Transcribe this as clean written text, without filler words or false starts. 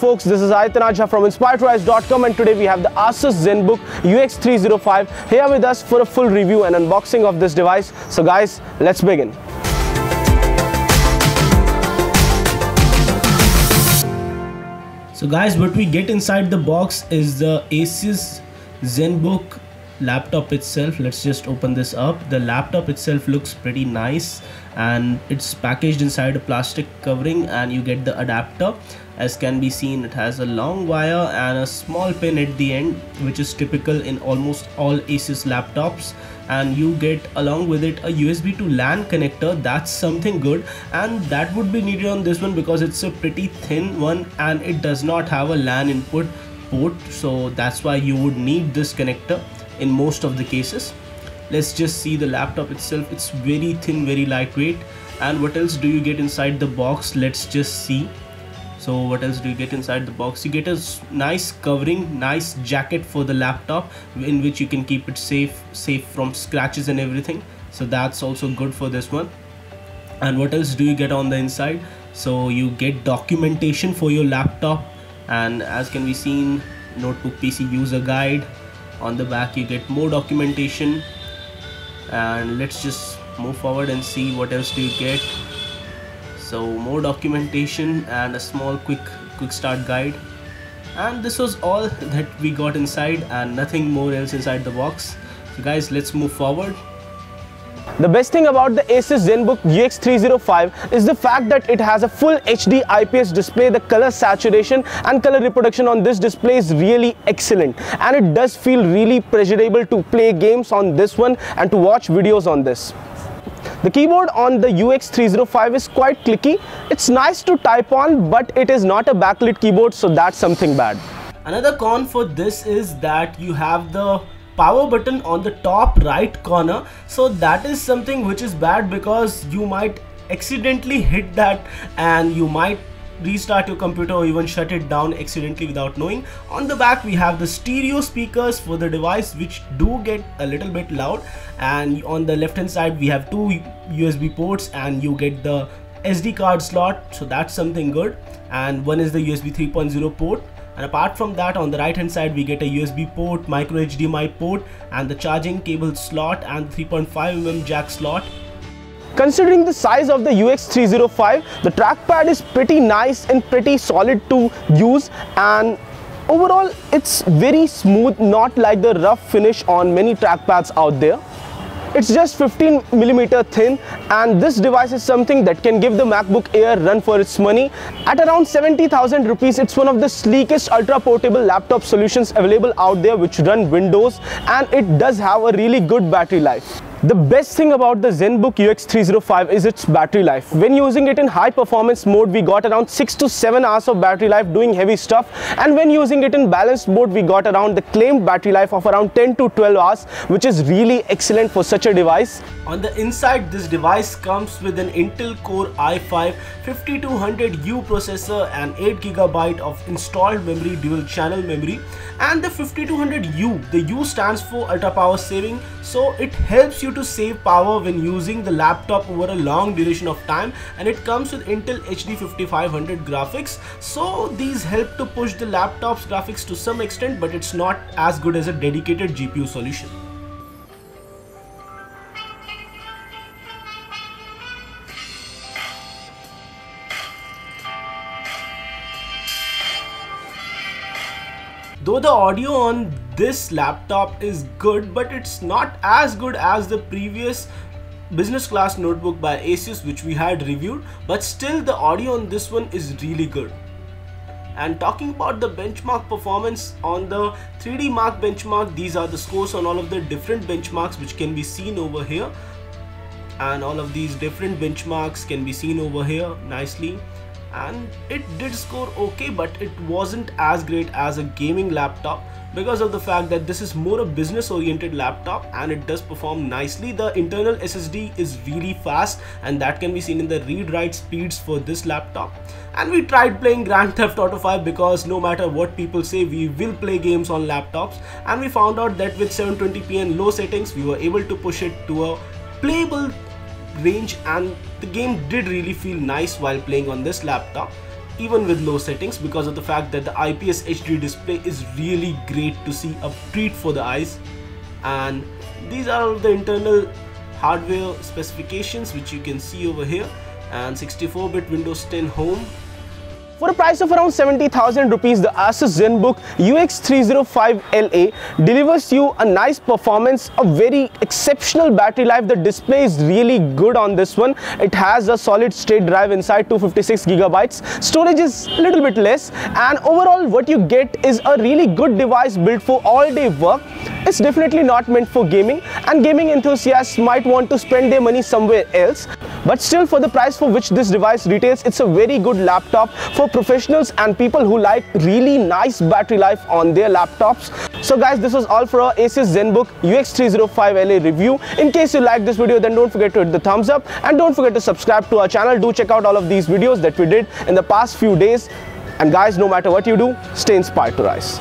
folks, this is Aitanajha from inspiredtorise.com, and today we have the ASUS Zenbook UX305 here with us for a full review and unboxing of this device. So guys, let's begin. So guys, what we get inside the box is the ASUS Zenbook laptop itself. Let's just open this up. The laptop itself looks pretty nice and it's packaged inside a plastic covering, and you get the adapter. As can be seen, it has a long wire and a small pin at the end, which is typical in almost all ASUS laptops, and you get along with it a USB to LAN connector. That's something good, and that would be needed on this one because it's a pretty thin one and it does not have a LAN input port, so that's why you would need this connector in most of the cases. Let's just see the laptop itself. It's very thin, very lightweight. And what else do you get inside the box? Let's just see. So what else do you get inside the box? You get a nice covering, nice jacket for the laptop in which you can keep it safe from scratches and everything. So that's also good for this one. And what else do you get on the inside? So you get documentation for your laptop, and as can be seen, notebook PC user guide. On the back you get more documentation, and let's just move forward and see what else do you get. So more documentation and a small quick start guide, and this was all that we got inside and nothing more else inside the box. So guys, let's move forward. The best thing about the ASUS Zenbook UX305 is the fact that it has a full HD IPS display. The color saturation and color reproduction on this display is really excellent, and it does feel really pleasurable to play games on this one and to watch videos on this. The keyboard on the UX305 is quite clicky. It's nice to type on, but it is not a backlit keyboard, so that's something bad. Another con for this is that you have the power button on the top right corner, so that is something which is bad because you might accidentally hit that and you might restart your computer or even shut it down accidentally without knowing. On the back we have the stereo speakers for the device, which do get a little bit loud, and on the left hand side we have two USB ports and you get the SD card slot, so that's something good, and one is the USB 3.0 port. And apart from that, on the right hand side we get a USB port, micro HDMI port, and the charging cable slot and 3.5mm jack slot. Considering the size of the UX305, the trackpad is pretty nice and pretty solid to use, and overall it's very smooth, not like the rough finish on many trackpads out there. It's just 15mm thin, and this device is something that can give the MacBook Air run for its money. At around 70,000 rupees, it's one of the sleekest ultra portable laptop solutions available out there which run Windows, and it does have a really good battery life. The best thing about the Zenbook UX305 is its battery life. When using it in high performance mode, we got around 6 to 7 hours of battery life doing heavy stuff, and when using it in balanced mode, we got around the claimed battery life of around 10 to 12 hours, which is really excellent for such a device. On the inside, this device comes with an Intel Core i5 5200U processor and 8GB of installed memory, dual channel memory, and the 5200U, the U stands for ultra power saving, so it helps you to save power when using the laptop over a long duration of time, and it comes with Intel HD 5500 graphics, so these help to push the laptop's graphics to some extent, but it's not as good as a dedicated GPU solution. Though the audio on this laptop is good, but it's not as good as the previous business class notebook by ASUS which we had reviewed, but still the audio on this one is really good. And talking about the benchmark performance on the 3D Mark benchmark, these are the scores on all of the different benchmarks which can be seen over here, and all of these different benchmarks can be seen over here nicely. And it did score okay, but it wasn't as great as a gaming laptop because of the fact that this is more a business oriented laptop, and it does perform nicely. The internal SSD is really fast, and that can be seen in the read-write speeds for this laptop. And we tried playing Grand Theft Auto 5 because no matter what people say, we will play games on laptops, and we found out that with 720p and low settings we were able to push it to a playable range, and the game did really feel nice while playing on this laptop. even with low settings, because of the fact that the IPS HD display is really great to see, a treat for the eyes. And these are the internal hardware specifications which you can see over here, and 64-bit Windows 10 Home. For a price of around 70,000 rupees, the ASUS Zenbook UX305LA delivers you a nice performance, a very exceptional battery life. The display is really good on this one. It has a solid state drive inside, 256 gigabytes. Storage is a little bit less, and overall what you get is a really good device built for all-day work. It's definitely not meant for gaming, and gaming enthusiasts might want to spend their money somewhere else. But still, for the price for which this device retails, it's a very good laptop for professionals and people who like really nice battery life on their laptops. So guys, this was all for our ASUS Zenbook UX305LA review. In case you like this video, then don't forget to hit the thumbs up, and don't forget to subscribe to our channel. Do check out all of these videos that we did in the past few days. And guys, no matter what you do, stay inspired to rise.